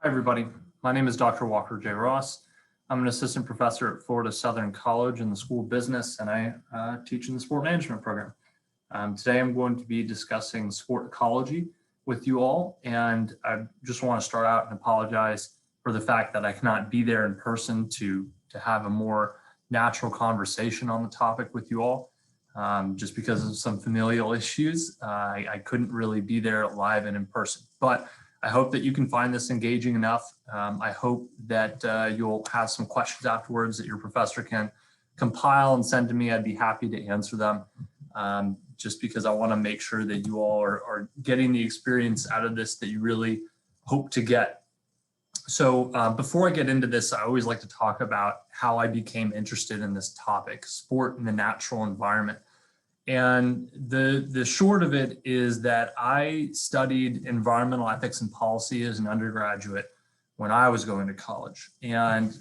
Hi, everybody. My name is Dr. Walker J. Ross. I'm an assistant professor at Florida Southern College in the School of Business, and I teach in the sport management program. Today, I'm going to be discussing sport ecology with you all, and I just want to start out and apologize for the fact that I cannot be there in person to have a more natural conversation on the topic with you all. Just because of some familial issues, I couldn't really be there live and in person, but I hope that you can find this engaging enough. I hope that you'll have some questions afterwards that your professor can compile and send to me. I'd be happy to answer them, just because I want to make sure that you all are getting the experience out of this that you really hope to get. So before I get into this, I always like to talk about how I became interested in this topic, sport in the natural environment. And the short of it is that I studied environmental ethics and policy as an undergraduate when I was going to college. And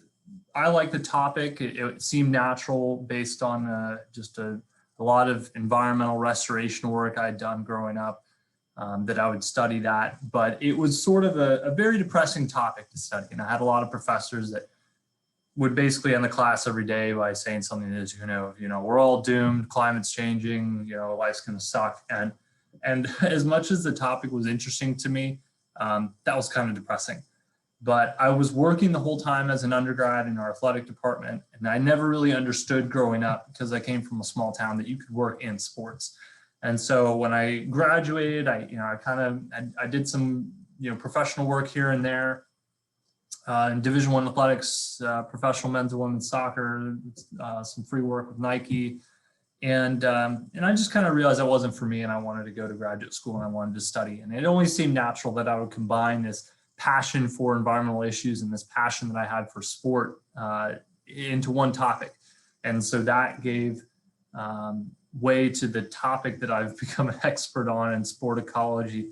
I liked the topic. It seemed natural based on just a lot of environmental restoration work I'd done growing up, that I would study that. But it was sort of a very depressing topic to study. And I had a lot of professors that would basically end the class every day by saying something that is, we're all doomed, climate's changing, life's gonna suck. And as much as the topic was interesting to me, that was kind of depressing. But I was working the whole time as an undergrad in our athletic department, and I never really understood growing up, because I came from a small town, that you could work in sports. And so when I graduated, I did some, professional work here and there, in Division I athletics, professional men's and women's soccer, some free work with Nike. And I just kind of realized that wasn't for me, and I wanted to go to graduate school and I wanted to study. And it only seemed natural that I would combine this passion for environmental issues and this passion that I had for sport into one topic. And so that gave way to the topic that I've become an expert on in sport ecology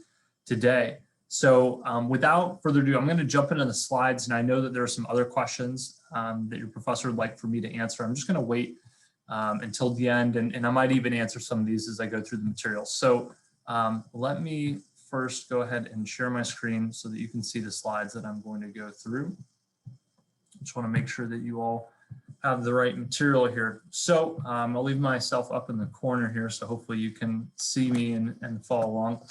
today. So without further ado, I'm going to jump into the slides, and I know that there are some other questions that your professor would like for me to answer. I'm just going to wait until the end, and I might even answer some of these as I go through the materials. So let me first go ahead and share my screen so that you can see the slides that I'm going to go through. I just want to make sure that you all have the right material here. So I'll leave myself up in the corner here, so hopefully you can see me and follow along.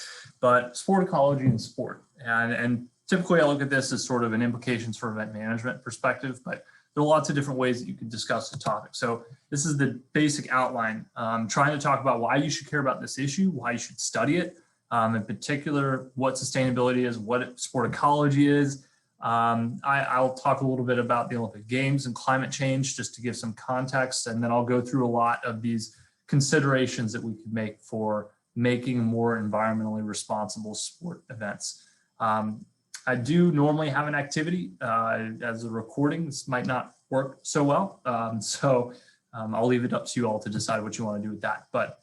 But sport ecology and sport. And typically I look at this as sort of an implications for event management perspective, but there are lots of different ways that you can discuss the topic. So this is the basic outline, trying to talk about why you should care about this issue, why you should study it, in particular, what sustainability is, what sport ecology is. I'll talk a little bit about the Olympic Games and climate change just to give some context, and then I'll go through a lot of these considerations that we could make for making more environmentally responsible sport events. I do normally have an activity as a recording. This might not work so well, I'll leave it up to you all to decide what you want to do with that. But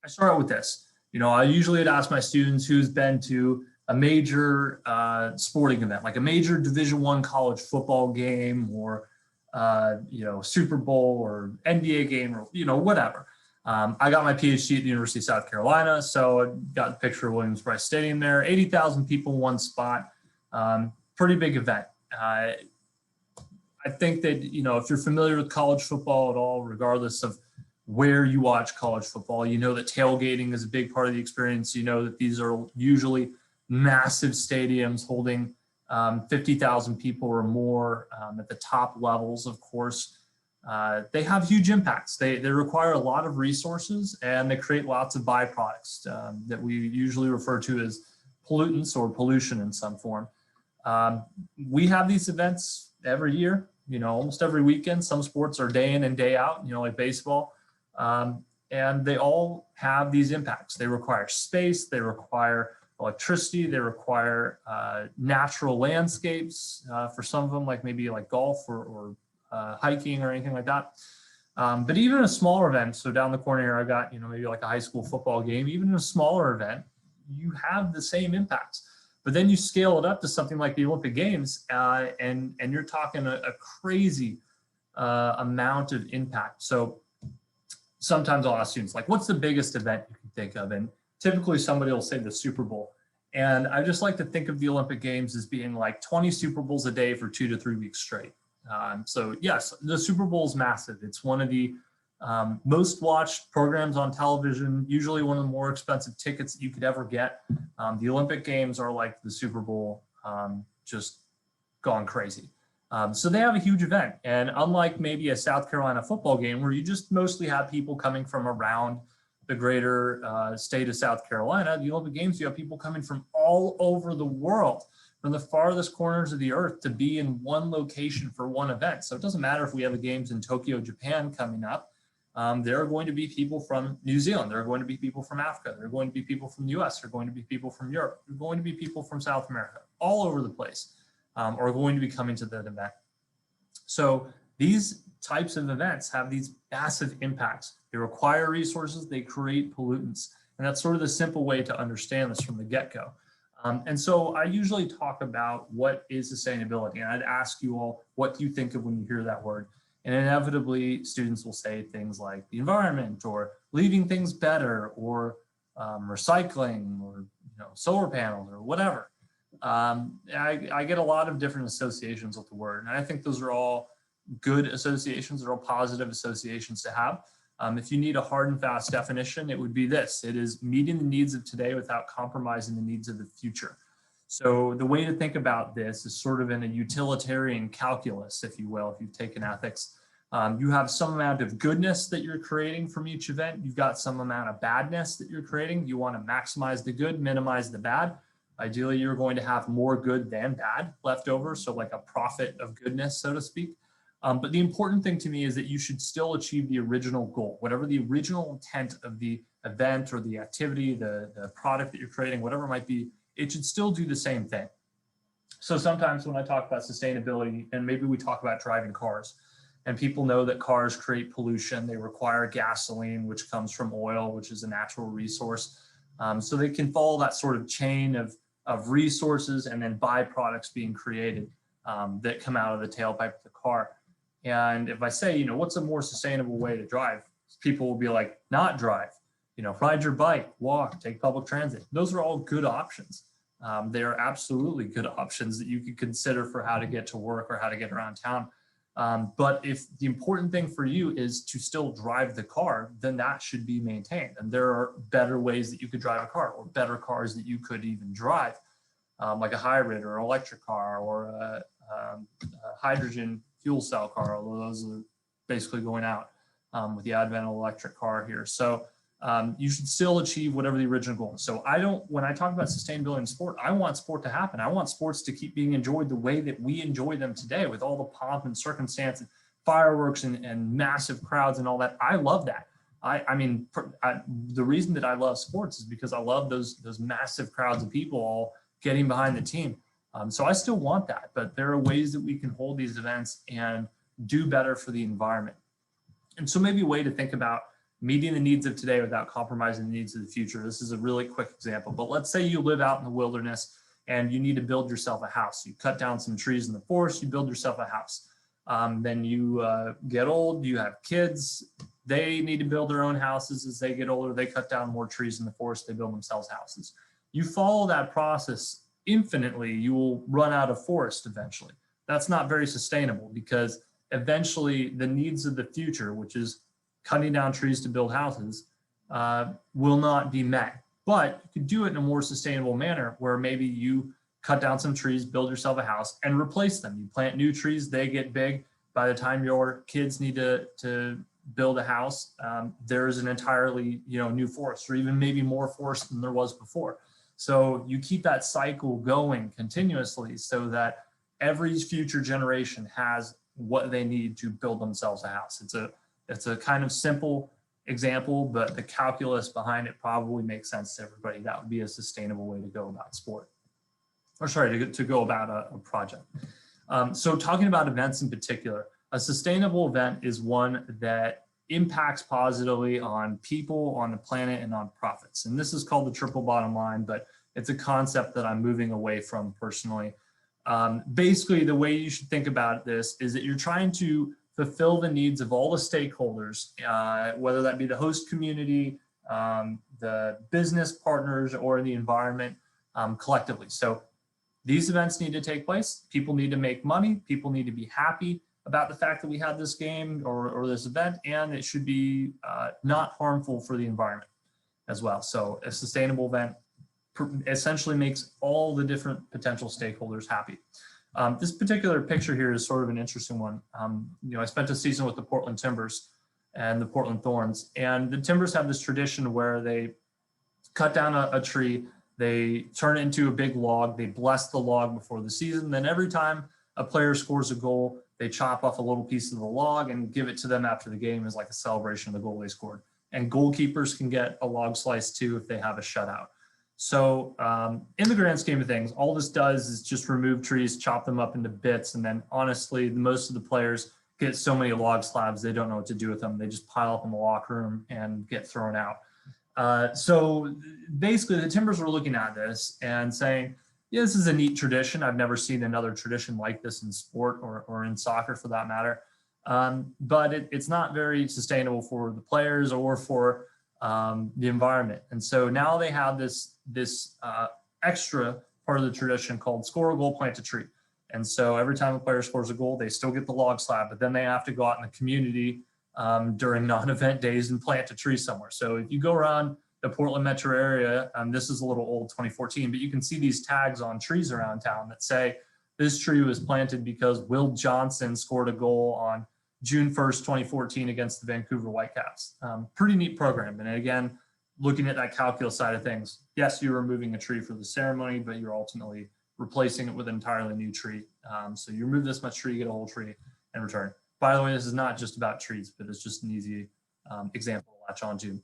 I start out with this. I usually would ask my students who's been to a major sporting event, like a major Division I college football game, or Super Bowl or NBA game, or whatever. I got my PhD at the University of South Carolina, so I got a picture of Williams-Brice Stadium there. 80,000 people in one spot, pretty big event. I think that if you're familiar with college football at all, regardless of where you watch college football, you know that tailgating is a big part of the experience. You know that these are usually massive stadiums holding 50,000 people or more at the top levels, of course. They have huge impacts. They require a lot of resources, and they create lots of byproducts that we usually refer to as pollutants or pollution in some form. We have these events every year, almost every weekend. Some sports are day in and day out, like baseball. And they all have these impacts. They require space, they require electricity, they require natural landscapes for some of them, like maybe like golf or hiking or anything like that. But even a smaller event, so down the corner here, I got, maybe like a high school football game, even in a smaller event, you have the same impacts. But then you scale it up to something like the Olympic Games, and you're talking a crazy amount of impact. So sometimes I'll ask students, like, what's the biggest event you can think of? And typically somebody will say the Super Bowl. And I just like to think of the Olympic Games as being like 20 Super Bowls a day for 2 to 3 weeks straight. So yes, the Super Bowl is massive. It's one of the most watched programs on television, usually one of the more expensive tickets that you could ever get. The Olympic Games are like the Super Bowl, just gone crazy. So they have a huge event. And unlike maybe a South Carolina football game where you just mostly have people coming from around the greater state of South Carolina, the Olympic Games, you have people coming from all over the world, from the farthest corners of the earth, to be in one location for one event. So it doesn't matter if we have the games in Tokyo, Japan coming up. There are going to be people from New Zealand. There are going to be people from Africa. There are going to be people from the US. There are going to be people from Europe. There are going to be people from South America, all over the place, are going to be coming to that event. So these types of events have these massive impacts. They require resources, they create pollutants. And that's sort of the simple way to understand this from the get-go. And so I usually talk about what is sustainability. And I'd ask you all, what do you think of when you hear that word? And inevitably, students will say things like the environment, or leaving things better, or recycling, or solar panels, or whatever. I get a lot of different associations with the word, and I think those are all good associations. They're all positive associations to have. If you need a hard and fast definition, it would be this: it is meeting the needs of today without compromising the needs of the future. So the way to think about this is sort of in a utilitarian calculus, if you will, if you've taken ethics. You have some amount of goodness that you're creating from each event. You've got some amount of badness that you're creating. You want to maximize the good, minimize the bad. Ideally, you're going to have more good than bad left over, so like a profit of goodness, so to speak. But the important thing to me is that you should still achieve the original goal, whatever the original intent of the event or the activity, the product that you're creating, whatever it might be, it should still do the same thing. So sometimes when I talk about sustainability, and maybe we talk about driving cars, and people know that cars create pollution, they require gasoline, which comes from oil, which is a natural resource. So they can follow that sort of chain of resources and then byproducts being created that come out of the tailpipe of the car. And if I say, what's a more sustainable way to drive? People will be like, not drive, ride your bike, walk, take public transit. Those are all good options. They are absolutely good options that you could consider for how to get to work or how to get around town. But if the important thing for you is to still drive the car, then that should be maintained. And there are better ways that you could drive a car, or better cars that you could even drive, like a hybrid or an electric car, or a hydrogen fuel cell car, although those are basically going out with the advent of electric car here. So you should still achieve whatever the original goal is. So when I talk about sustainability in sport, I want sport to happen. I want sports to keep being enjoyed the way that we enjoy them today, with all the pomp and circumstance and fireworks and massive crowds and all that. I love that. The reason that I love sports is because I love those massive crowds of people all getting behind the team. So I still want that, but there are ways that we can hold these events and do better for the environment. And so maybe a way to think about meeting the needs of today without compromising the needs of the future. This is a really quick example, but let's say you live out in the wilderness and you need to build yourself a house. You cut down some trees in the forest, you build yourself a house. Then you get old, you have kids, they need to build their own houses. As they get older, they cut down more trees in the forest, they build themselves houses. You follow that process infinitely, you will run out of forest eventually. That's not very sustainable, because eventually the needs of the future, which is cutting down trees to build houses, will not be met. But you could do it in a more sustainable manner, where maybe you cut down some trees, build yourself a house, and replace them. You plant new trees, they get big. By the time your kids need to build a house, there's an entirely new forest, or even maybe more forest than there was before. So you keep that cycle going continuously, so that every future generation has what they need to build themselves a house. It's a kind of simple example, but the calculus behind it probably makes sense to everybody. That would be a sustainable way to go about sport, or sorry, to go about a project. So talking about events in particular, a sustainable event is one that impacts positively on people, on the planet, and on profits. And this is called the triple bottom line, but it's a concept that I'm moving away from personally. Basically, the way you should think about this is that you're trying to fulfill the needs of all the stakeholders, whether that be the host community, the business partners, or the environment, collectively. So these events need to take place. People need to make money. People need to be happy about the fact that we had this game or this event, and it should be not harmful for the environment as well. So a sustainable event essentially makes all the different potential stakeholders happy. This particular picture here is sort of an interesting one. I spent a season with the Portland Timbers and the Portland Thorns, and the Timbers have this tradition where they cut down a tree, they turn it into a big log, they bless the log before the season, then every time a player scores a goal, they chop off a little piece of the log and give it to them after the game as like a celebration of the goal they scored. And goalkeepers can get a log slice too if they have a shutout. So in the grand scheme of things, all this does is just remove trees, chop them up into bits, and then honestly, most of the players get so many log slabs, they don't know what to do with them. They just pile up in the locker room and get thrown out. So basically the Timbers were looking at this and saying, yeah, this is a neat tradition. I've never seen another tradition like this in sport or in soccer for that matter. But it's not very sustainable for the players or for the environment. And so now they have this extra part of the tradition called score a goal, plant a tree. And so every time a player scores a goal, they still get the log slab, but then they have to go out in the community during non-event days and plant a tree somewhere. So if you go around the Portland metro area, this is a little old 2014, but you can see these tags on trees around town that say this tree was planted because Will Johnson scored a goal on June 1st, 2014 against the Vancouver Whitecaps. Pretty neat program. And again, looking at that calculus side of things, yes, you're removing a tree for the ceremony, but you're ultimately replacing it with an entirely new tree. So you remove this much tree, you get a whole tree in return. By the way, this is not just about trees, but it's just an easy example to latch onto.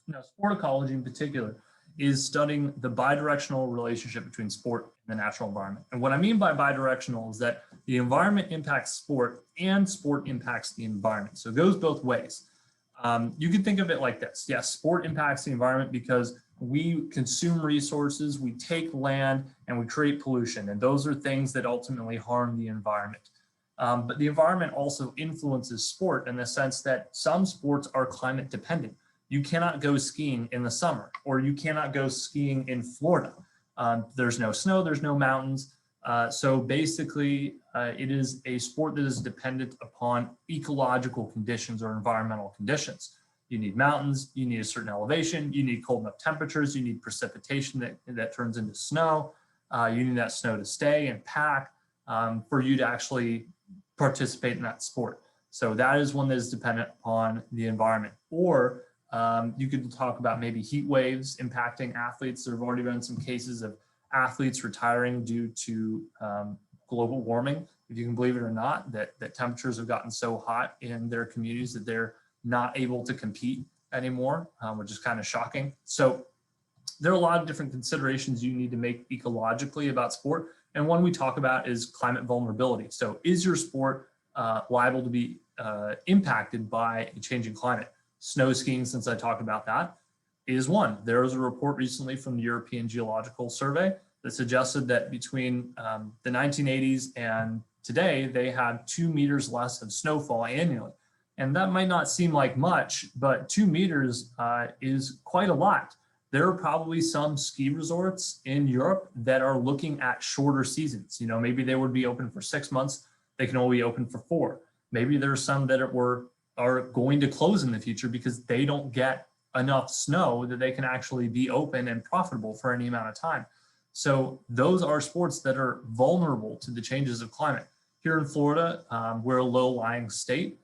Now, sport ecology in particular is studying the bidirectional relationship between sport and the natural environment. And what I mean by bidirectional is that the environment impacts sport and sport impacts the environment. So it goes both ways. You can think of it like this. Yes, sport impacts the environment because we consume resources, we take land, and we create pollution. And those are things that ultimately harm the environment. But the environment also influences sport in the sense that some sports are climate dependent. You cannot go skiing in the summer, or you cannot go skiing in Florida. There's no snow, there's no mountains. So basically, it is a sport that is dependent upon ecological conditions or environmental conditions. You need mountains, you need a certain elevation, you need cold enough temperatures, you need precipitation that turns into snow. You need that snow to stay and pack for you to actually participate in that sport. So that is one that is dependent upon the environment. Or you could talk about maybe heat waves impacting athletes. There have already been some cases of athletes retiring due to global warming, if you can believe it or not, that temperatures have gotten so hot in their communities that they're not able to compete anymore, which is kind of shocking. So there are a lot of different considerations you need to make ecologically about sport. And one we talk about is climate vulnerability. So is your sport liable to be impacted by a changing climate? Snow skiing, since I talked about that, is one. There was a report recently from the European Geological Survey that suggested that between the 1980s and today, they had 2 meters less of snowfall annually. And that might not seem like much, but 2 meters is quite a lot. There are probably some ski resorts in Europe that are looking at shorter seasons. You know, maybe they would be open for 6 months. They can only be open for 4. Maybe there's some that are going to close in the future because they don't get enough snow that they can actually be open and profitable for any amount of time. So those are sports that are vulnerable to the changes of climate. Here in Florida, we're a low-lying state.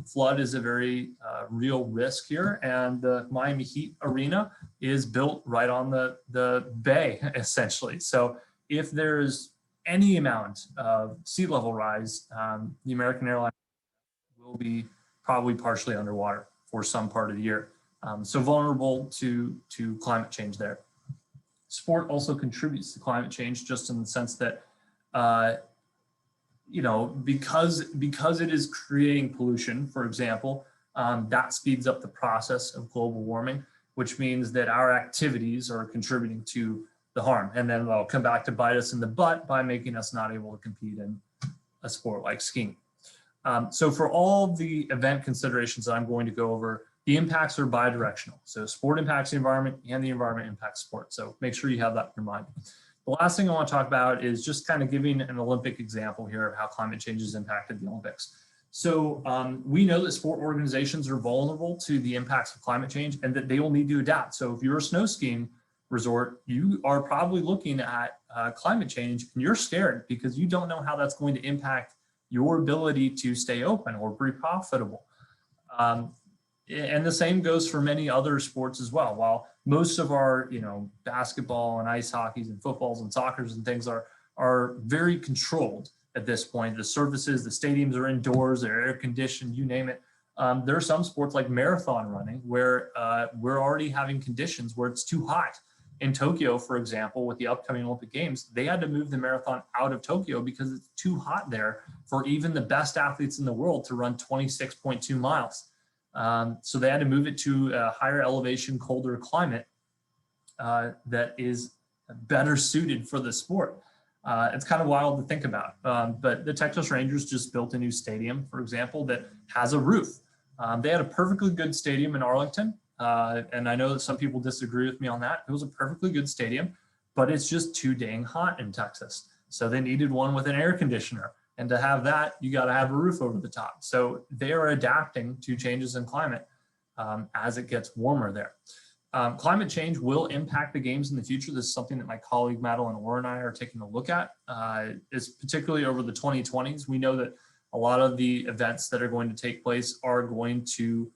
Flood is a very real risk here, and the Miami Heat arena is built right on the bay, essentially. So if there's any amount of sea level rise, the American airline will be probably partially underwater for some part of the year. So vulnerable to climate change there. Sport also contributes to climate change just in the sense that, you know, because it is creating pollution, for example, that speeds up the process of global warming, which means that our activities are contributing to the harm. And then they'll come back to bite us in the butt by making us not able to compete in a sport like skiing. So for all the event considerations that I'm going to go over, the the impacts are bidirectional. So sport impacts the environment and the environment impacts sport. So make sure you have that in your mind. The last thing I want to talk about is just kind of giving an Olympic example here of how climate change has impacted the Olympics. So we know that sport organizations are vulnerable to the impacts of climate change and that they will need to adapt. So if you're a snow skiing resort, you are probably looking at climate change and you're scared because you don't know how that's going to impact your ability to stay open or be profitable. And the same goes for many other sports as well. While most of our, basketball and ice hockeys and footballs and soccers and things are very controlled at this point. The surfaces, the stadiums are indoors, they're air conditioned, you name it. There are some sports like marathon running where we're already having conditions where it's too hot. In Tokyo, for example, with the upcoming Olympic Games, they had to move the marathon out of Tokyo because it's too hot there for even the best athletes in the world to run 26.2 miles. So they had to move it to a higher elevation, colder climate that is better suited for the sport. It's kind of wild to think about, but the Texas Rangers just built a new stadium, for example, that has a roof. They had a perfectly good stadium in Arlington, and I know that some people disagree with me on that. It was a perfectly good stadium, but it's just too dang hot in Texas. So they needed one with an air conditioner. And to have that, you got to have a roof over the top. So they are adapting to changes in climate as it gets warmer there. Climate change will impact the games in the future. This is something that my colleague Madeline Orr and I are taking a look at. It's particularly over the 2020s. We know that a lot of the events that are going to take place are going to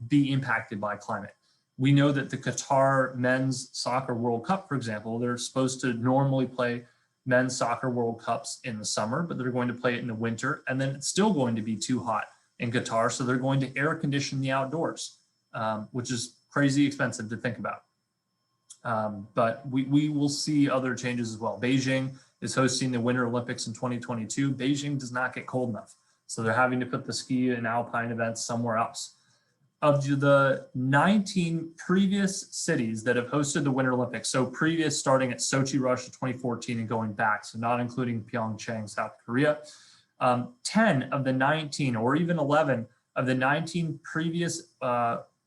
be impacted by climate. We know that the Qatar Men's Soccer World Cup, for example, they're supposed to normally play men's soccer World Cups in the summer, but they're going to play it in the winter, and then it's still going to be too hot in Qatar, so they're going to air condition the outdoors, which is crazy expensive to think about. But we will see other changes as well. Beijing is hosting the Winter Olympics in 2022. Beijing does not get cold enough, so they're having to put the ski and alpine events somewhere else. Of the 19 previous cities that have hosted the Winter Olympics, so previous starting at Sochi, Russia, 2014 and going back, so not including Pyeongchang, South Korea, 10 of the 19 or even 11 of the 19 previous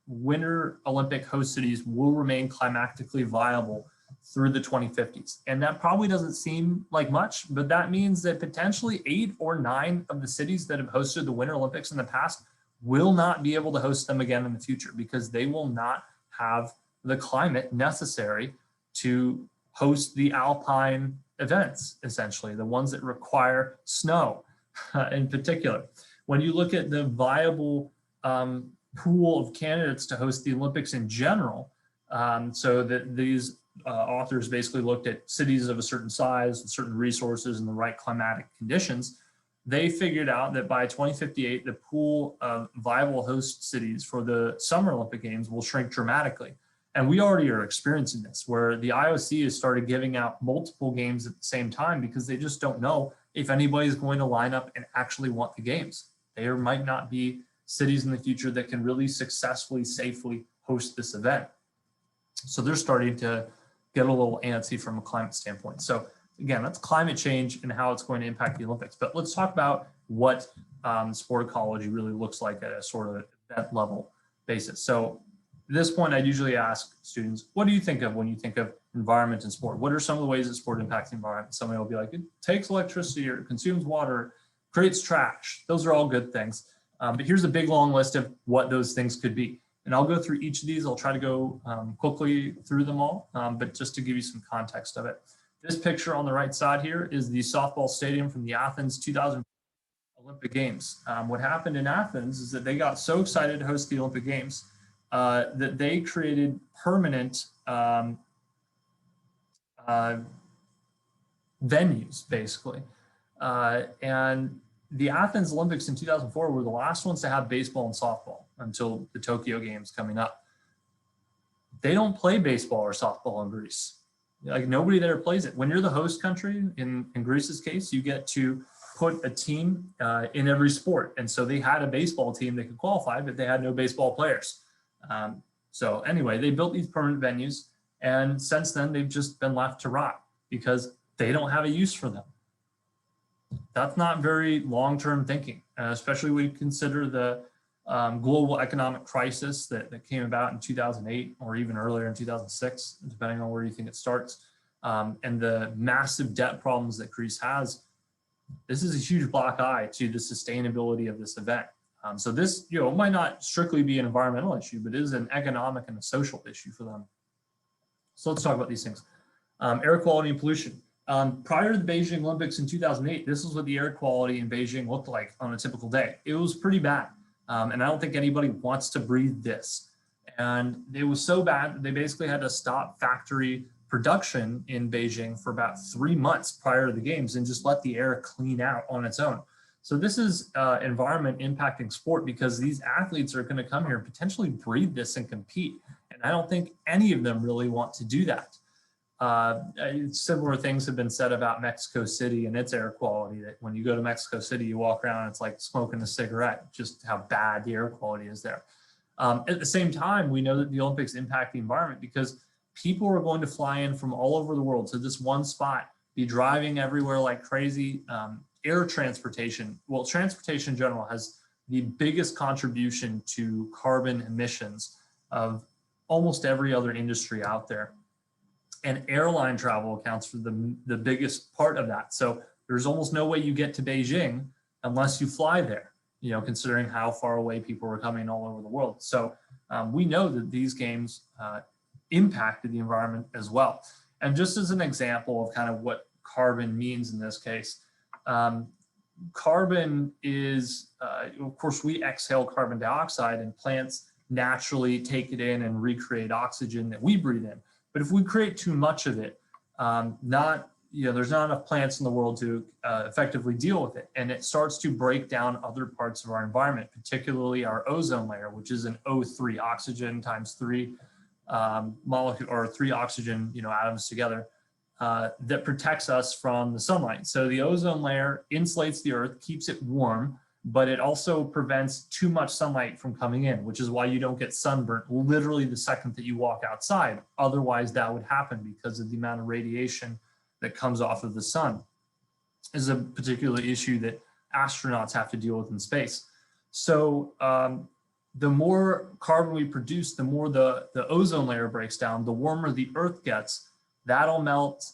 Winter Olympic host cities will remain climatically viable through the 2050s. And that probably doesn't seem like much, but that means that potentially 8 or 9 of the cities that have hosted the Winter Olympics in the past will not be able to host them again in the future because they will not have the climate necessary to host the alpine events, essentially, the ones that require snow in particular. When you look at the viable pool of candidates to host the Olympics in general, so that these authors basically looked at cities of a certain size, with certain resources and the right climatic conditions, they figured out that by 2058, the pool of viable host cities for the Summer Olympic Games will shrink dramatically. And we already are experiencing this, where the IOC has started giving out multiple games at the same time because they just don't know if anybody's going to line up and actually want the games. There might not be cities in the future that can really successfully, safely host this event. So they're starting to get a little antsy from a climate standpoint. So again, that's climate change and how it's going to impact the Olympics. But let's talk about what sport ecology really looks like at a sort of event level basis. So at this point, I'd usually ask students, what do you think of when you think of environment and sport? What are some of the ways that sport impacts the environment? Somebody will be like, it takes electricity or consumes water, creates trash. Those are all good things. But here's a big long list of what those things could be. And I'll go through each of these. I'll try to go quickly through them all, but just to give you some context of it. This picture on the right side here is the softball stadium from the Athens 2000 Olympic Games. What happened in Athens is that they got so excited to host the Olympic Games that they created permanent venues, basically. And the Athens Olympics in 2004 were the last ones to have baseball and softball until the Tokyo Games coming up. They don't play baseball or softball in Greece. Like nobody there plays it. When you're the host country, in Greece's case, you get to put a team in every sport. And so they had a baseball team that could qualify, but they had no baseball players. So anyway, they built these permanent venues. And since then, they've just been left to rot because they don't have a use for them. That's not very long-term thinking, especially when you consider the global economic crisis that came about in 2008 or even earlier in 2006, depending on where you think it starts, and the massive debt problems that Greece has, this is a huge black eye to the sustainability of this event. So this, might not strictly be an environmental issue, but it is an economic and a social issue for them. So let's talk about these things. Air quality and pollution. Prior to the Beijing Olympics in 2008, this is what the air quality in Beijing looked like on a typical day. It was pretty bad. And I don't think anybody wants to breathe this. And it was so bad that they basically had to stop factory production in Beijing for about 3 months prior to the games and just let the air clean out on its own. So this is environment impacting sport because these athletes are going to come here and potentially breathe this and compete. And I don't think any of them really want to do that. Similar things have been said about Mexico City and its air quality, that when you go to Mexico City, you walk around, it's like smoking a cigarette, just how bad the air quality is there. At the same time, we know that the Olympics impact the environment because people are going to fly in from all over the world to this one spot, be driving everywhere like crazy. Air transportation, well, transportation in general has the biggest contribution to carbon emissions of almost every other industry out there. And airline travel accounts for the biggest part of that. So there's almost no way you get to Beijing unless you fly there, considering how far away people are coming all over the world. So we know that these games impacted the environment as well. And just as an example of kind of what carbon means in this case, carbon is, of course, we exhale carbon dioxide and plants naturally take it in and recreate oxygen that we breathe in. But if we create too much of it, there's not enough plants in the world to effectively deal with it. And it starts to break down other parts of our environment, particularly our ozone layer, which is an O3, oxygen times 3 molecule or 3 oxygen atoms together, that protects us from the sunlight. So the ozone layer insulates the earth, keeps it warm, but it also prevents too much sunlight from coming in, which is why you don't get sunburnt literally the second that you walk outside. Otherwise, that would happen because of the amount of radiation that comes off of the sun. This is a particular issue that astronauts have to deal with in space. So the more carbon we produce, the more the ozone layer breaks down, the warmer the earth gets. That'll melt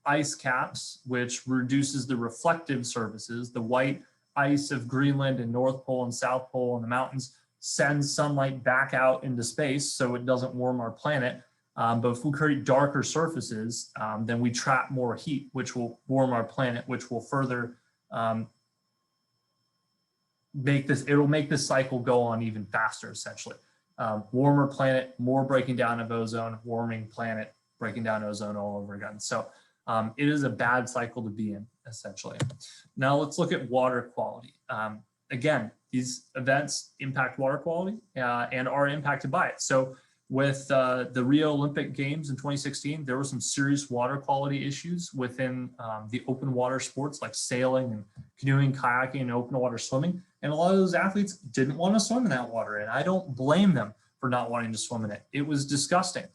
ice caps, which reduces the reflective surfaces. The white ice of Greenland and North Pole and South Pole and the mountains sends sunlight back out into space so it doesn't warm our planet. But if we create darker surfaces, then we trap more heat, which will warm our planet, which will further make this cycle go on even faster, essentially. Warmer planet, more breaking down of ozone, warming planet, breaking down ozone all over again. So it is a bad cycle to be in, essentially. Now let's look at water quality. Again, these events impact water quality and are impacted by it. So with the Rio Olympic Games in 2016, there were some serious water quality issues within the open water sports like sailing and canoeing, kayaking, and open water swimming. And a lot of those athletes didn't want to swim in that water. And I don't blame them for not wanting to swim in it. It was disgusting.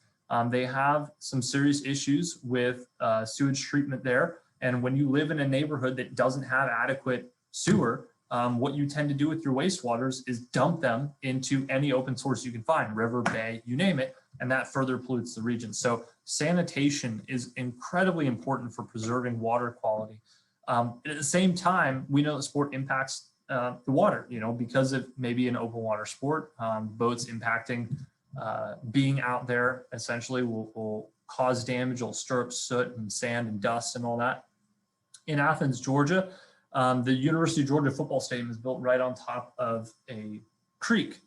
They have some serious issues with sewage treatment there. And when you live in a neighborhood that doesn't have adequate sewer, what you tend to do with your wastewaters is dump them into any open source you can find, river, bay, you name it, and that further pollutes the region. So sanitation is incredibly important for preserving water quality. At the same time, we know that sport impacts the water, because of maybe an open water sport, boats impacting being out there essentially will cause damage. It'll stir up soot and sand and dust and all that. In Athens, Georgia, the University of Georgia football stadium is built right on top of a creek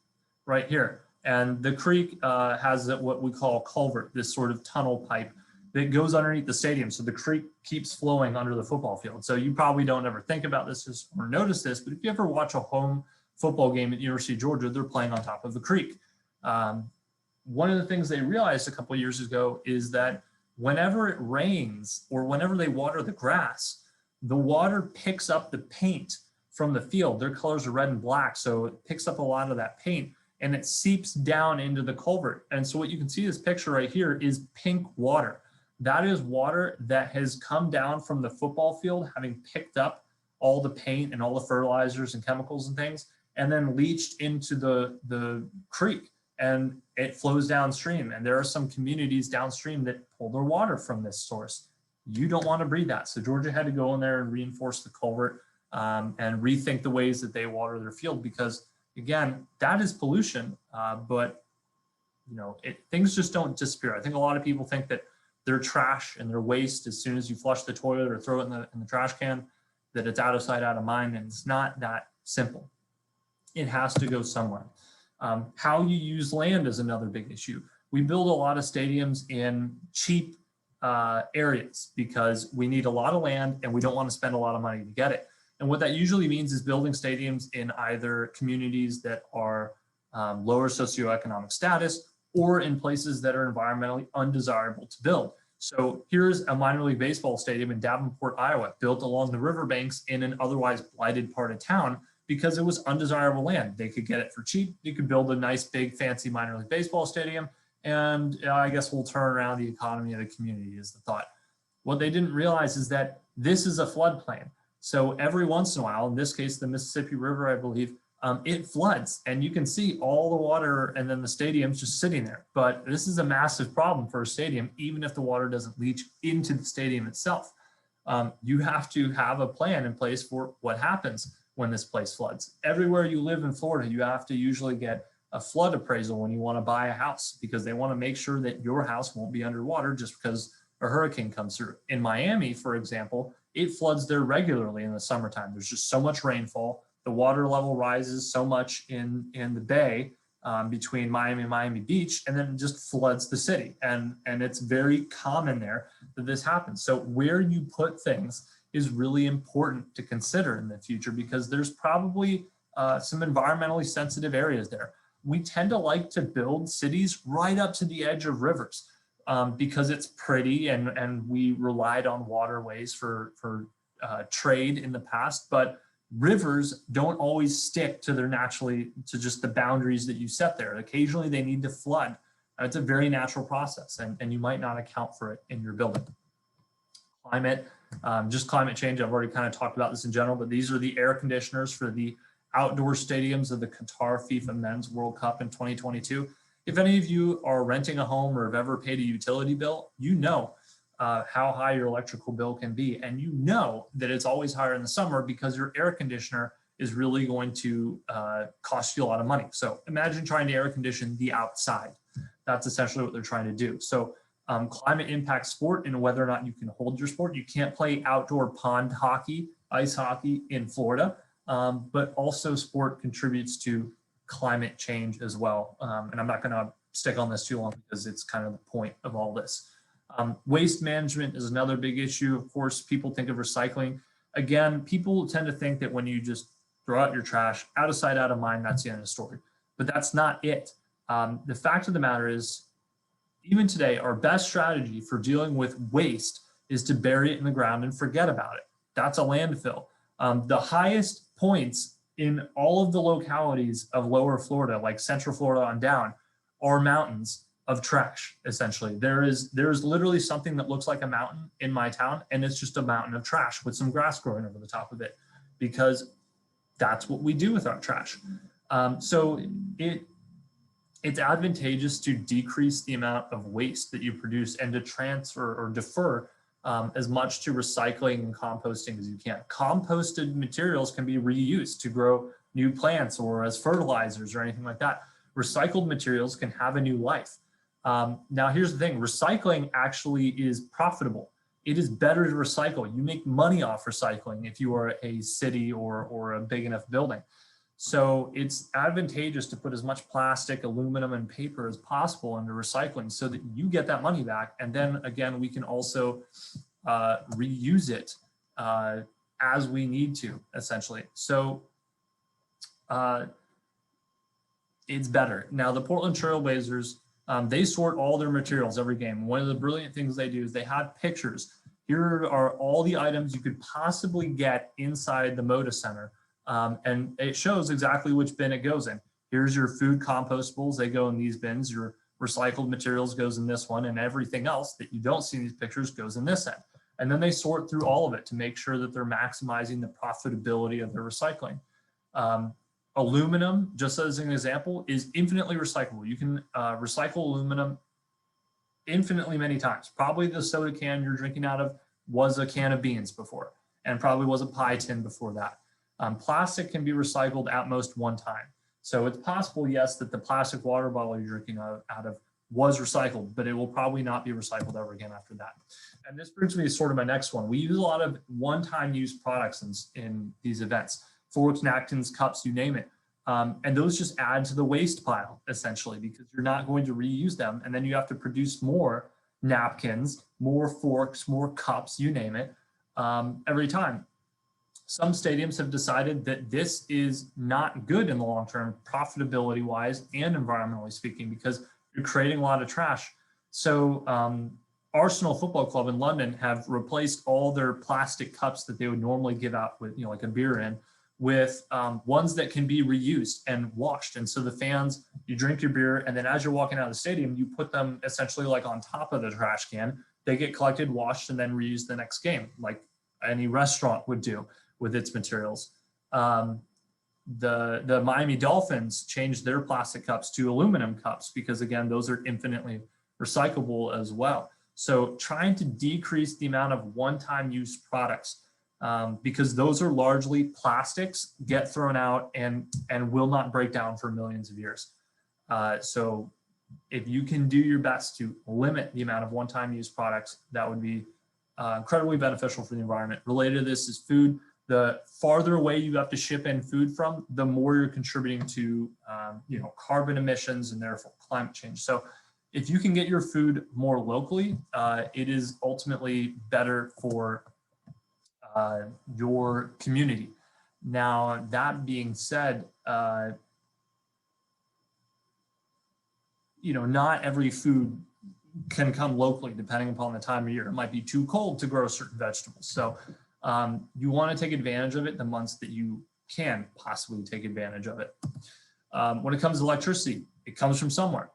right here. And the creek has what we call a culvert, this sort of tunnel pipe that goes underneath the stadium. So the creek keeps flowing under the football field. So you probably don't ever think about this or notice this, but if you ever watch a home football game at the University of Georgia, they're playing on top of the creek. One of the things they realized a couple of years ago is that whenever it rains or whenever they water the grass, the water picks up the paint from the field. Their colors are red and black, so it picks up a lot of that paint and it seeps down into the culvert. And so what you can see, this picture right here is pink water. That is water that has come down from the football field, having picked up all the paint and all the fertilizers and chemicals and things, and then leached into the creek, and it flows downstream. And there are some communities downstream that pull their water from this source. You don't want to breed that. So Georgia had to go in there and reinforce the culvert and rethink the ways that they water their field, because again, that is pollution, but things just don't disappear. I think a lot of people think that their trash and their waste, as soon as you flush the toilet or throw it in the trash can, that it's out of sight, out of mind, and it's not that simple. It has to go somewhere. How you use land is another big issue. We build a lot of stadiums in cheap areas because we need a lot of land and we don't want to spend a lot of money to get it. And what that usually means is building stadiums in either communities that are lower socioeconomic status or in places that are environmentally undesirable to build. So here's a minor league baseball stadium in Davenport, Iowa, built along the riverbanks in an otherwise blighted part of town because it was undesirable land. They could get it for cheap. You could build a nice, big, fancy minor league baseball stadium, and I guess we'll turn around the economy of the community is the thought. What they didn't realize is that this is a floodplain. So every once in a while, in this case, the Mississippi River, I believe, it floods, and you can see all the water and then the stadium's just sitting there. But this is a massive problem for a stadium, even if the water doesn't leach into the stadium itself. You have to have a plan in place for what happens when this place floods. Everywhere you live in Florida, you have to usually get a flood appraisal when you want to buy a house, because they want to make sure that your house won't be underwater just because a hurricane comes through. In Miami, for example, it floods there regularly in the summertime. There's just so much rainfall. The water level rises so much in the bay between Miami and Miami Beach, and then it just floods the city. And it's very common there that this happens. So where you put things is really important to consider in the future, because there's probably some environmentally sensitive areas there. We tend to like to build cities right up to the edge of rivers because it's pretty, and we relied on waterways for trade in the past, but rivers don't always stick to to just the boundaries that you set there. Occasionally they need to flood. It's a very natural process, and you might not account for it in your building. Climate, just climate change. I've already kind of talked about this in general, but these are the air conditioners for the outdoor stadiums of the Qatar FIFA Men's World Cup in 2022. If any of you are renting a home or have ever paid a utility bill, you know how high your electrical bill can be. And you know that it's always higher in the summer because your air conditioner is really going to cost you a lot of money. So imagine trying to air condition the outside. That's essentially what they're trying to do. So climate impacts sport and whether or not you can hold your sport. You can't play outdoor pond hockey, ice hockey in Florida, but also sport contributes to climate change as well. And I'm not going to stick on this too long because it's kind of the point of all this. Waste management is another big issue. Of course, people think of recycling. Again, people tend to think that when you just throw out your trash, out of sight, out of mind, that's the end of the story. But that's not it. The fact of the matter is, even today, our best strategy for dealing with waste is to bury it in the ground and forget about it. That's a landfill. The highest points in all of the localities of lower Florida, like Central Florida on down, are mountains of trash, essentially. There's literally something that looks like a mountain in my town, and it's just a mountain of trash with some grass growing over the top of it, because that's what we do with our trash. So it's advantageous to decrease the amount of waste that you produce and to transfer or defer as much to recycling and composting as you can. Composted materials can be reused to grow new plants or as fertilizers or anything like that. Recycled materials can have a new life. Now, here's the thing. Recycling actually is profitable. It is better to recycle. You make money off recycling if you are a city or a big enough building. So it's advantageous to put as much plastic, aluminum, and paper as possible into recycling so that you get that money back. And then again, we can also reuse it as we need to, essentially. So it's better. Now, the Portland Trail Blazers, they sort all their materials every game. One of the brilliant things they do is they have pictures. Here are all the items you could possibly get inside the Moda Center. And it shows exactly which bin it goes in. Here's your food compostables. They go in these bins. Your recycled materials goes in this one, and everything else that you don't see in these pictures goes in this end. And then they sort through all of it to make sure that they're maximizing the profitability of their recycling. Aluminum, just as an example, is infinitely recyclable. You can recycle aluminum infinitely many times. Probably the soda can you're drinking out of was a can of beans before, and probably was a pie tin before that. Plastic can be recycled at most one time. So it's possible, yes, that the plastic water bottle you're drinking out of was recycled, but it will probably not be recycled ever again after that. And this brings me to sort of my next one. We use a lot of one-time use products in these events, forks, napkins, cups, you name it. And those just add to the waste pile, essentially, because you're not going to reuse them. And then you have to produce more napkins, more forks, more cups, you name it, every time. Some stadiums have decided that this is not good in the long term, profitability wise and environmentally speaking, because you're creating a lot of trash. So Arsenal Football Club in London have replaced all their plastic cups that they would normally give out with, like a beer in, with ones that can be reused and washed. And so the fans, you drink your beer, and then as you're walking out of the stadium, you put them essentially like on top of the trash can. They get collected, washed, and then reused the next game, like any restaurant would do with its materials. The Miami Dolphins changed their plastic cups to aluminum cups because, again, those are infinitely recyclable as well. So trying to decrease the amount of one-time use products, because those are largely plastics, get thrown out and will not break down for millions of years. So if you can do your best to limit the amount of one-time use products, that would be incredibly beneficial for the environment. Related to this is food. The farther away you have to ship in food from, the more you're contributing to carbon emissions and therefore climate change. So if you can get your food more locally, it is ultimately better for your community. Now, that being said, not every food can come locally depending upon the time of year. It might be too cold to grow certain vegetables. So you want to take advantage of it the months that you can possibly take advantage of it. When it comes to electricity, it comes from somewhere.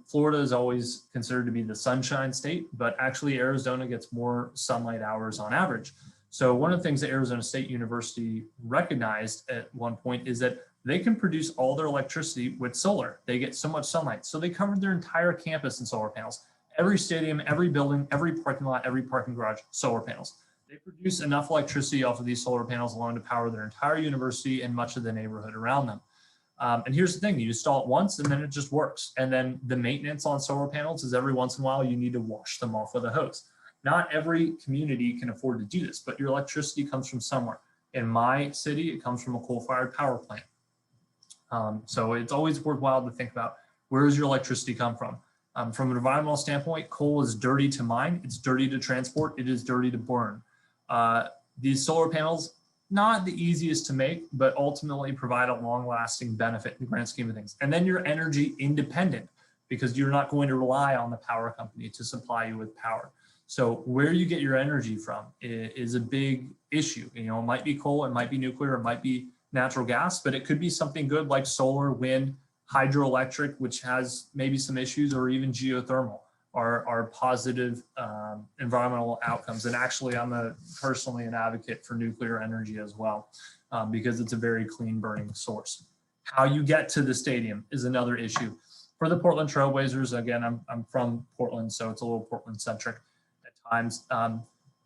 Florida is always considered to be the sunshine state, but actually Arizona gets more sunlight hours on average. So one of the things that Arizona State University recognized at one point is that they can produce all their electricity with solar. They get so much sunlight. So they covered their entire campus in solar panels. Every stadium, every building, every parking lot, every parking garage, solar panels. They produce enough electricity off of these solar panels alone to power their entire university and much of the neighborhood around them. And here's the thing, you install it once and then it just works. And then the maintenance on solar panels is every once in a while you need to wash them off with a hose. Not every community can afford to do this, but your electricity comes from somewhere. In my city, it comes from a coal-fired power plant. So it's always worthwhile to think about, where does your electricity come from? From an environmental standpoint, coal is dirty to mine, it's dirty to transport, it is dirty to burn. These solar panels, not the easiest to make, but ultimately provide a long-lasting benefit in the grand scheme of things. And then you're energy independent because you're not going to rely on the power company to supply you with power. So where you get your energy from is a big issue. It might be coal, it might be nuclear, it might be natural gas, but it could be something good like solar, wind, hydroelectric, which has maybe some issues, or even geothermal are positive environmental outcomes. And actually, I'm personally an advocate for nuclear energy as well, because it's a very clean burning source. How you get to the stadium is another issue. For the Portland Trailblazers, again, I'm from Portland, so it's a little Portland centric at times.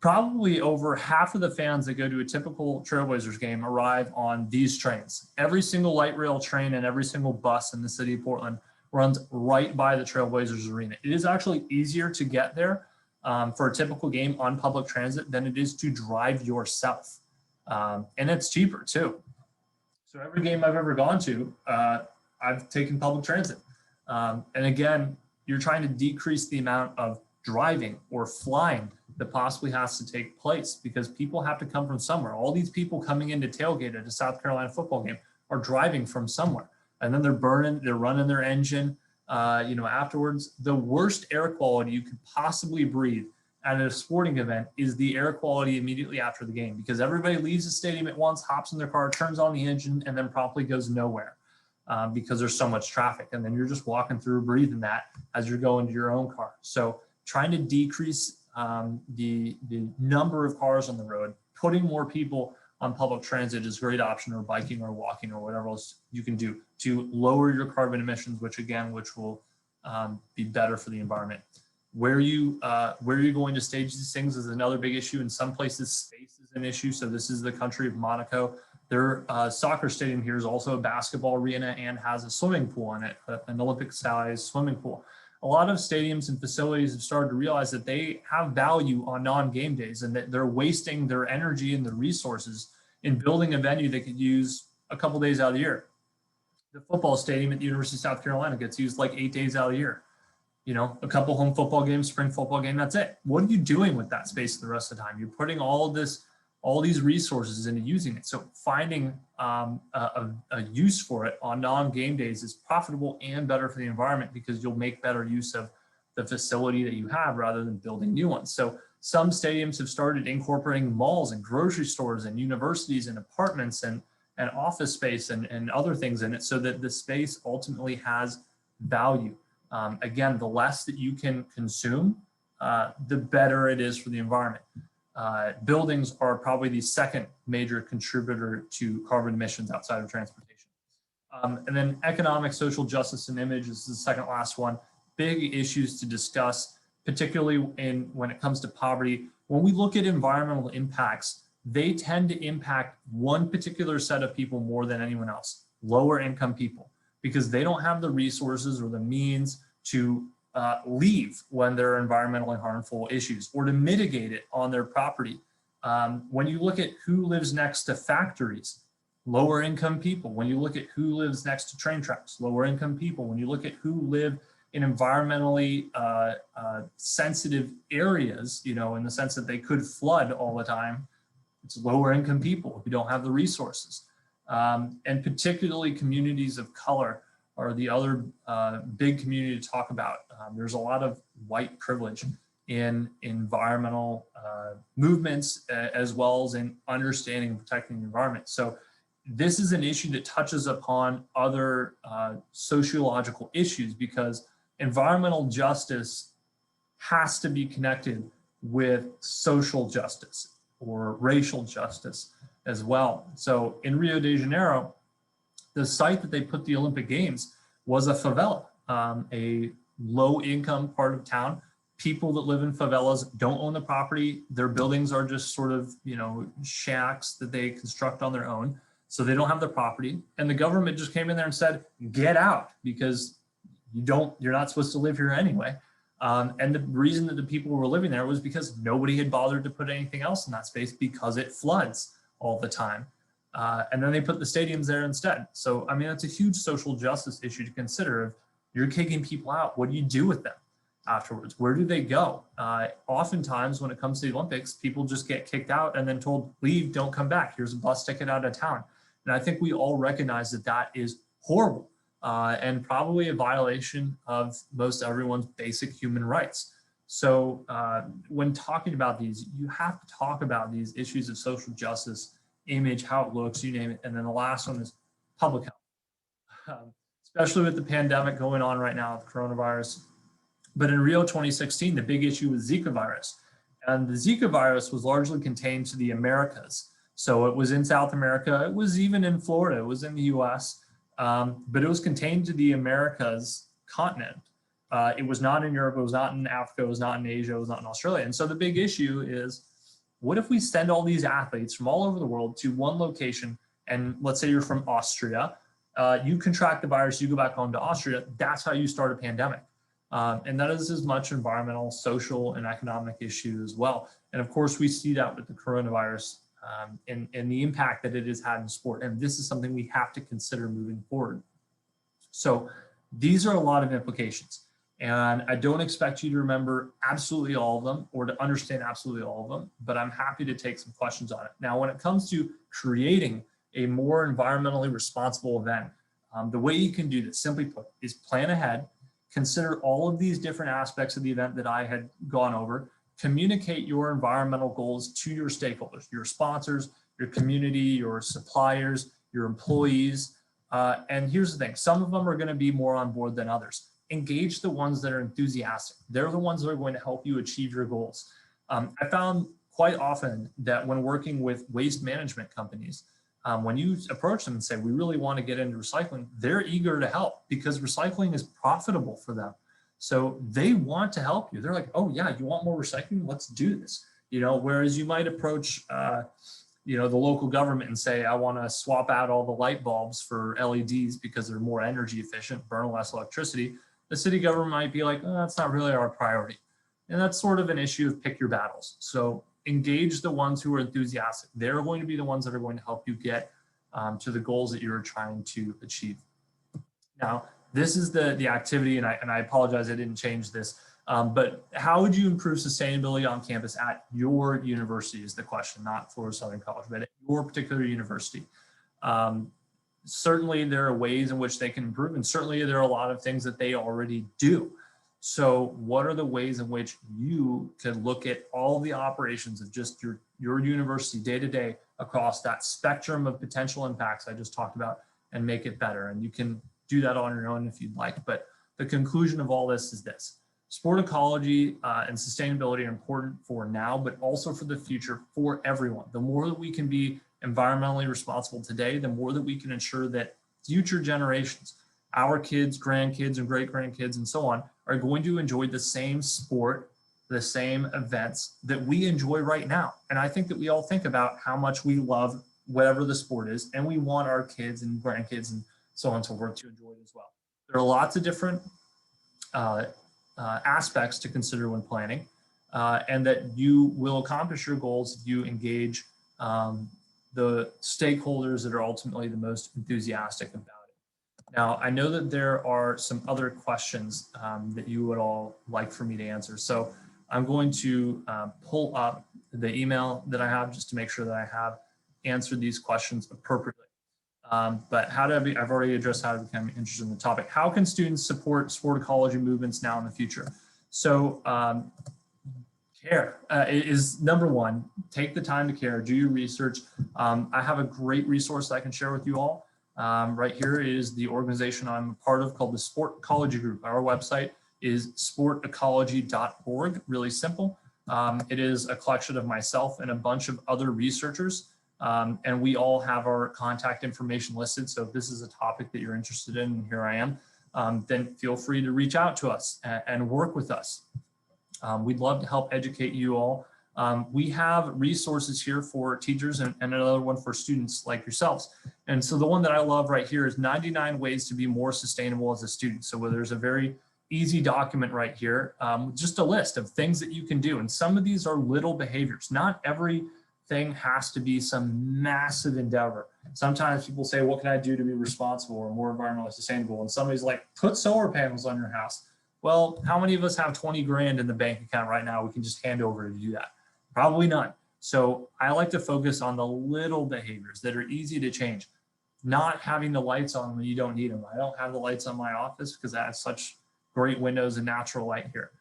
Probably over half of the fans that go to a typical Trailblazers game arrive on these trains. Every single light rail train and every single bus in the city of Portland runs right by the Trailblazers arena. It is actually easier to get there for a typical game on public transit than it is to drive yourself. And it's cheaper too. So every game I've ever gone to, I've taken public transit. And again, you're trying to decrease the amount of driving or flying that possibly has to take place, because people have to come from somewhere. All these people coming in to tailgate at a South Carolina football game are driving from somewhere. And then they're running their engine, afterwards. The worst air quality you could possibly breathe at a sporting event is the air quality immediately after the game, because everybody leaves the stadium at once, hops in their car, turns on the engine, and then promptly goes nowhere because there's so much traffic. And then you're just walking through breathing that as you're going to your own car. So trying to decrease the number of cars on the road, putting more people on public transit is a great option, or biking or walking or whatever else you can do to lower your carbon emissions, which will be better for the environment. Where you're going to stage these things is another big issue. In some places, space is an issue. So this is the country of Monaco. Their soccer stadium here is also a basketball arena and has a swimming pool in it, an Olympic-sized swimming pool. A lot of stadiums and facilities have started to realize that they have value on non-game days, and that they're wasting their energy and their resources in building a venue they could use a couple days out of the year. The football stadium at the University of South Carolina gets used like 8 days out of the year. You know, a couple home football games, spring football game, that's it. What are you doing with that space the rest of the time? You're putting all these resources into using it. So finding a use for it on non-game days is profitable and better for the environment, because you'll make better use of the facility that you have rather than building new ones. So some stadiums have started incorporating malls and grocery stores and universities and apartments and office space and other things in it, so that the space ultimately has value. Again, the less that you can consume, the better it is for the environment. Buildings are probably the second major contributor to carbon emissions outside of transportation. And then economic, social justice, and image is the second last one. Big issues to discuss, particularly when it comes to poverty. When we look at environmental impacts, they tend to impact one particular set of people more than anyone else, lower income people, because they don't have the resources or the means to leave when there are environmentally harmful issues, or to mitigate it on their property. When you look at who lives next to factories, lower income people. When you look at who lives next to train tracks, lower income people. When you look at who live in environmentally sensitive areas, you know, in the sense that they could flood all the time, it's lower income people who don't have the resources. And particularly communities of color are the other big community to talk about. There's a lot of white privilege in environmental movements, as well as in understanding and protecting the environment. So this is an issue that touches upon other sociological issues, because environmental justice has to be connected with social justice or racial justice as well. So in Rio de Janeiro, the site that they put the Olympic Games was a favela, a low-income part of town. People that live in favelas don't own the property. Their buildings are just sort of, you know, shacks that they construct on their own. So they don't have the property. And the government just came in there and said, get out, because you're not supposed to live here anyway. And the reason that the people were living there was because nobody had bothered to put anything else in that space, because it floods all the time. And then they put the stadiums there instead. So, I mean, that's a huge social justice issue to consider. If you're kicking people out, what do you do with them afterwards? Where do they go? Oftentimes when it comes to the Olympics, people just get kicked out and then told, leave, don't come back. Here's a bus ticket out of town. And I think we all recognize that that is horrible and probably a violation of most everyone's basic human rights. So when talking about these, you have to talk about these issues of social justice, image, how it looks, you name it. And then the last one is public health, especially with the pandemic going on right now with coronavirus. But in Rio 2016, the big issue was Zika virus. And the Zika virus was largely contained to the Americas. So it was in South America, it was even in Florida, it was in the US, but it was contained to the Americas continent. It was not in Europe, it was not in Africa, it was not in Asia, it was not in Australia. And so the big issue is, what if we send all these athletes from all over the world to one location, and let's say you're from Austria, you contract the virus, you go back home to Austria, that's how you start a pandemic. And that is as much environmental, social, and economic issue as well. And of course, we see that with the coronavirus and the impact that it has had in sport. And this is something we have to consider moving forward. So these are a lot of implications. And I don't expect you to remember absolutely all of them or to understand absolutely all of them, but I'm happy to take some questions on it. Now, when it comes to creating a more environmentally responsible event, the way you can do this, simply put, is plan ahead, consider all of these different aspects of the event that I had gone over, communicate your environmental goals to your stakeholders, your sponsors, your community, your suppliers, your employees. And here's the thing, some of them are going to be more on board than others. Engage the ones that are enthusiastic. They're the ones that are going to help you achieve your goals. I found quite often that when working with waste management companies, when you approach them and say, we really want to get into recycling, they're eager to help because recycling is profitable for them. So they want to help you. They're like, oh yeah, you want more recycling? Let's do this. Whereas you might approach, the local government and say, I want to swap out all the light bulbs for LEDs because they're more energy efficient, burn less electricity. The city government might be like, oh, that's not really our priority. And that's sort of an issue of pick your battles. So engage the ones who are enthusiastic. They're going to be the ones that are going to help you get to the goals that you're trying to achieve. Now, this is the activity, and I apologize, I didn't change this. But how would you improve sustainability on campus at your university is the question, not Florida Southern College, but at your particular university. Certainly there are ways in which they can improve, and certainly there are a lot of things that they already do. So what are the ways in which you can look at all the operations of just your university day to day across that spectrum of potential impacts I just talked about and make it better? And you can do that on your own if you'd like, but the conclusion of all this is this. Sport ecology and sustainability are important for now, but also for the future for everyone. The more that we can be environmentally responsible today, the more that we can ensure that future generations, our kids, grandkids, and great-grandkids, and so on, are going to enjoy the same sport, the same events that we enjoy right now. And I think that we all think about how much we love whatever the sport is, and we want our kids and grandkids and so on and so forth to enjoy it as well. There are lots of different aspects to consider when planning, and that you will accomplish your goals if you engage the stakeholders that are ultimately the most enthusiastic about it. Now, I know that there are some other questions that you would all like for me to answer. So I'm going to pull up the email that I have just to make sure that I have answered these questions appropriately. But I've already addressed how to become interested in the topic. How can students support sport ecology movements now in the future? So care is number one. Take the time to care, do your research. I have a great resource that I can share with you all. Right here is the organization I'm a part of called the Sport Ecology Group. Our website is sportecology.org, really simple. It is a collection of myself and a bunch of other researchers. And we all have our contact information listed. So if this is a topic that you're interested in, and here I am, then feel free to reach out to us and work with us. We'd love to help educate you all. We have resources here for teachers and another one for students like yourselves. And so the one that I love right here is 99 ways to be more sustainable as a student. So there's a very easy document right here, just a list of things that you can do. And some of these are little behaviors. Not every thing has to be some massive endeavor. Sometimes people say, what can I do to be responsible or more environmentally sustainable? And somebody's like, put solar panels on your house. Well, how many of us have 20 grand in the bank account right now we can just hand over to do that? Probably none. So I like to focus on the little behaviors that are easy to change. Not having the lights on when you don't need them. I don't have the lights on my office because I have such great windows and natural light here.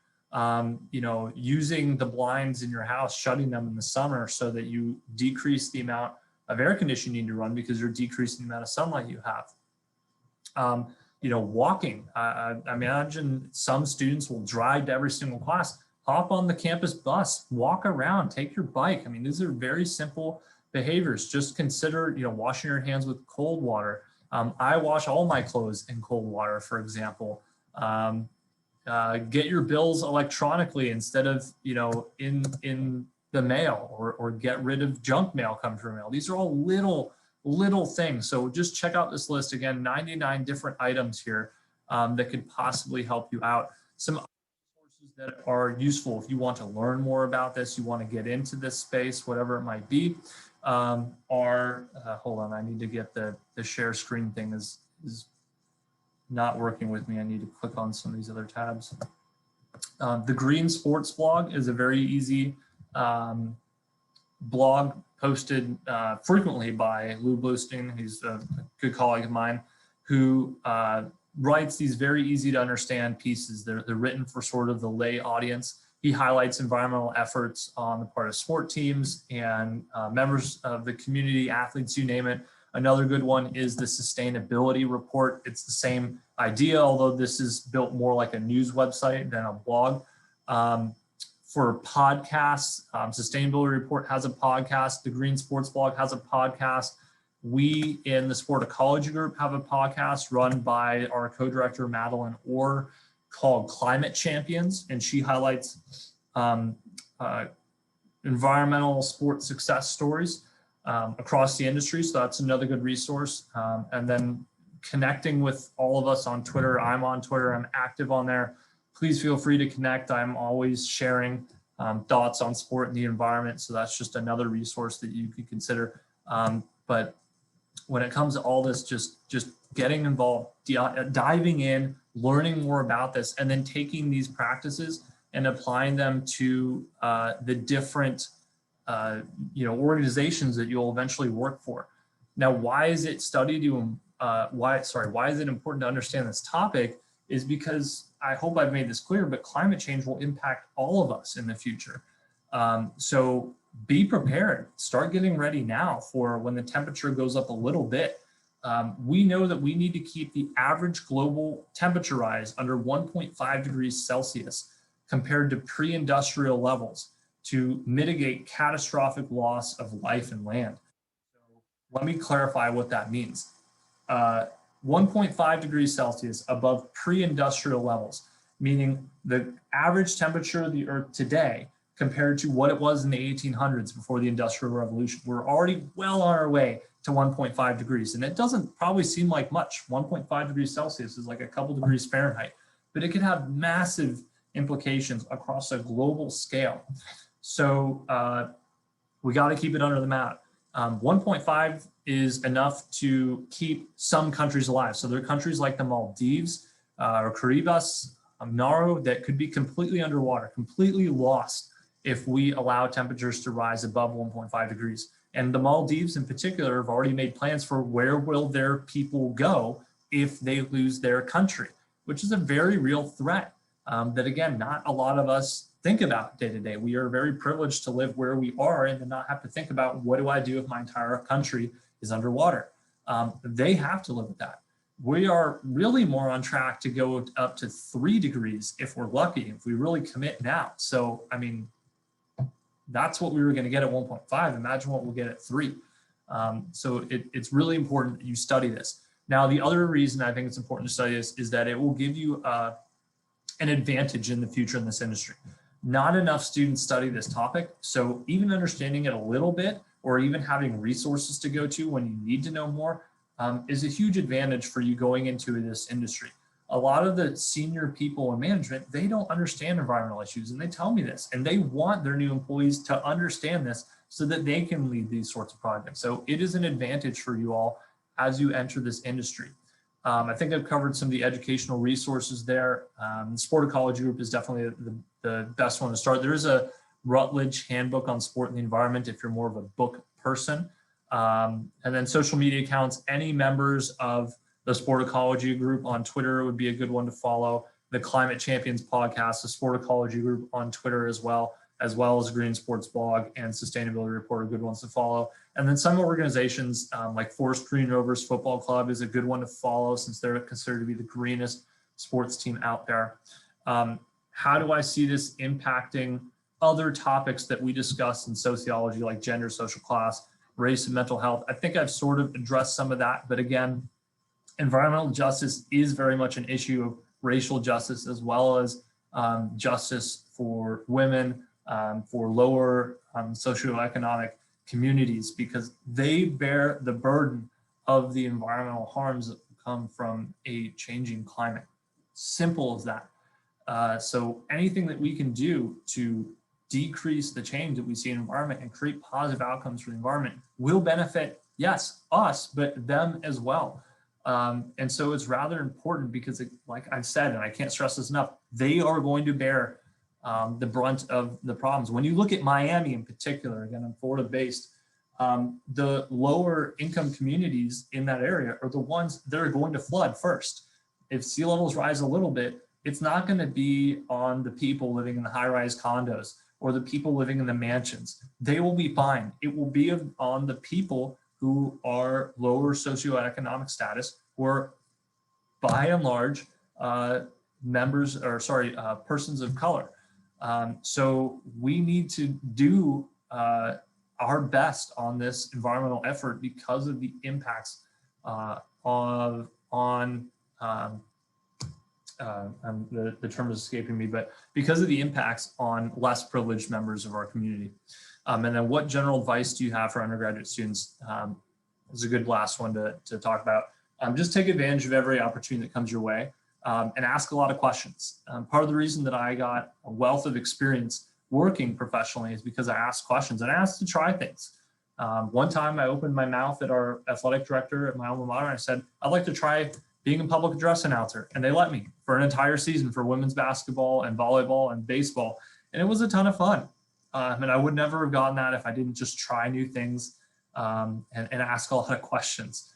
Using the blinds in your house, shutting them in the summer so that you decrease the amount of air conditioning you need to run because you're decreasing the amount of sunlight you have. Walking. I imagine some students will drive to every single class, hop on the campus bus, walk around, take your bike. I mean, these are very simple behaviors. Just consider, washing your hands with cold water. I wash all my clothes in cold water, for example. Get your bills electronically instead of, in the mail, or get rid of junk mail coming through mail. These are all little things. So just check out this list again, 99 different items here that could possibly help you out. Some resources that are useful if you want to learn more about this, you want to get into this space, whatever it might be, hold on, I need to get the share screen thing is not working with me. I need to click on some of these other tabs. The Green Sports blog is a very easy blog posted frequently by Lou Bluestein. He's a good colleague of mine who writes these very easy to understand pieces. They're written for sort of the lay audience. He highlights environmental efforts on the part of sport teams and members of the community, athletes, you name it. Another good one is the sustainability report. It's the same idea, although this is built more like a news website than a blog. for podcasts. Sustainability Report has a podcast. The Green Sports Blog has a podcast. We in the Sport Ecology Group have a podcast run by our co-director, Madeline Orr, called Climate Champions, and she highlights environmental sport success stories across the industry. So that's another good resource. And then connecting with all of us on Twitter. I'm on Twitter, I'm active on there. Please feel free to connect. I'm always sharing thoughts on sport and the environment. So that's just another resource that you could consider. But when it comes to all this, just getting involved, diving in, learning more about this, and then taking these practices and applying them to the different organizations that you'll eventually work for. Now, why is it studied? Why is it important to understand this topic? Is because I hope I've made this clear, but climate change will impact all of us in the future. So be prepared. Start getting ready now for when the temperature goes up a little bit. We know that we need to keep the average global temperature rise under 1.5 degrees Celsius compared to pre-industrial levels to mitigate catastrophic loss of life and land. So let me clarify what that means. 1.5 degrees Celsius above pre-industrial levels, meaning the average temperature of the Earth today compared to what it was in the 1800s before the Industrial Revolution. We're already well on our way to 1.5 degrees, and it doesn't probably seem like much. 1.5 degrees Celsius is like a couple degrees Fahrenheit, but it can have massive implications across a global scale. So we got to keep it under the mat. 1.5 is enough to keep some countries alive. So there are countries like the Maldives or Caribas, Nauru that could be completely underwater, completely lost if we allow temperatures to rise above 1.5 degrees. And the Maldives in particular have already made plans for where will their people go if they lose their country, which is a very real threat that, again, not a lot of us think about day to day. We are very privileged to live where we are and to not have to think about what do I do if my entire country is underwater. They have to live with that. We are really more on track to go up to 3 degrees if we're lucky, if we really commit now. So, I mean, that's what we were going to get at 1.5. Imagine what we'll get at 3. So it's really important that you study this. Now, the other reason I think it's important to study this is that it will give you an advantage in the future in this industry. Not enough students study this topic. So even understanding it a little bit, or even having resources to go to when you need to know more, is a huge advantage for you going into this industry. A lot of the senior people in management, they don't understand environmental issues, and they tell me this, and they want their new employees to understand this so that they can lead these sorts of projects. So it is an advantage for you all as you enter this industry. I think I've covered some of the educational resources there. The Sport Ecology Group is definitely the best one to start. There is a Rutledge handbook on sport and the environment if you're more of a book person. And then social media accounts, any members of the Sport Ecology Group on Twitter would be a good one to follow. The Climate Champions podcast, the Sport Ecology Group on Twitter as well as Green Sports Blog and Sustainability Report are good ones to follow. And then some organizations like Forest Green Rovers Football Club is a good one to follow since they're considered to be the greenest sports team out there. How do I see this impacting other topics that we discuss in sociology like gender, social class, race, and mental health? I think I've sort of addressed some of that, but again, environmental justice is very much an issue of racial justice as well as justice for women, for lower socioeconomic communities, because they bear the burden of the environmental harms that come from a changing climate. Simple as that. So anything that we can do to decrease the change that we see in the environment and create positive outcomes for the environment will benefit, yes, us, but them as well. And so it's rather important because, like I've said, and I can't stress this enough, they are going to bear the brunt of the problems. When you look at Miami in particular, again, I'm Florida based, the lower income communities in that area are the ones that are going to flood first. If sea levels rise a little bit, it's not going to be on the people living in the high-rise condos or the people living in the mansions. They will be fine. It will be on the people who are lower socioeconomic status, who are by and large persons of color. So we need to do our best on this environmental effort because of the impacts the term is escaping me, but because of the impacts on less privileged members of our community. And then what general advice do you have for undergraduate students? Is a good last one to talk about. Just take advantage of every opportunity that comes your way and ask a lot of questions. Part of the reason that I got a wealth of experience working professionally is because I asked questions and I asked to try things. One time I opened my mouth at our athletic director at my alma mater and I said, I'd like to try being a public address announcer. And they let me for an entire season for women's basketball and volleyball and baseball. And it was a ton of fun. And I would never have gotten that if I didn't just try new things and ask a lot of questions.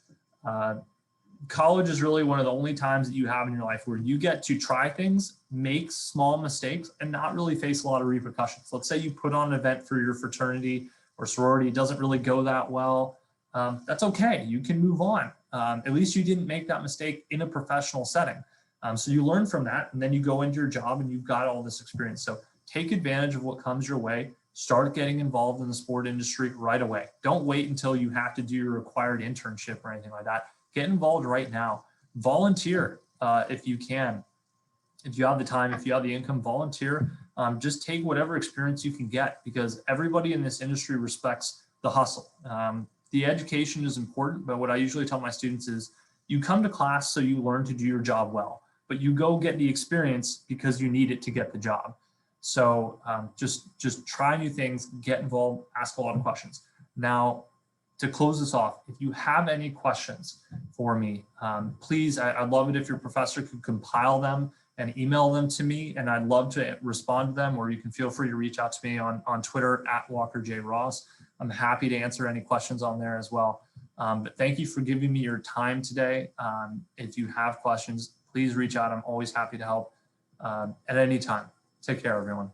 College is really one of the only times that you have in your life where you get to try things, make small mistakes, and not really face a lot of repercussions. Let's say you put on an event for your fraternity or sorority, it doesn't really go that well. That's okay, you can move on. At least you didn't make that mistake in a professional setting. So you learn from that and then you go into your job and you've got all this experience. So take advantage of what comes your way. Start getting involved in the sport industry right away. Don't wait until you have to do your required internship or anything like that. Get involved right now. Volunteer if you can. If you have the time, if you have the income, volunteer. Just take whatever experience you can get because everybody in this industry respects the hustle. The education is important, but what I usually tell my students is you come to class so you learn to do your job well, but you go get the experience because you need it to get the job. So just try new things, get involved, ask a lot of questions. Now, to close this off, if you have any questions for me, please, I'd love it if your professor could compile them and email them to me, and I'd love to respond to them, or you can feel free to reach out to me on Twitter at WalkerJRoss. I'm happy to answer any questions on there as well. But thank you for giving me your time today. If you have questions, please reach out. I'm always happy to help at any time. Take care, everyone.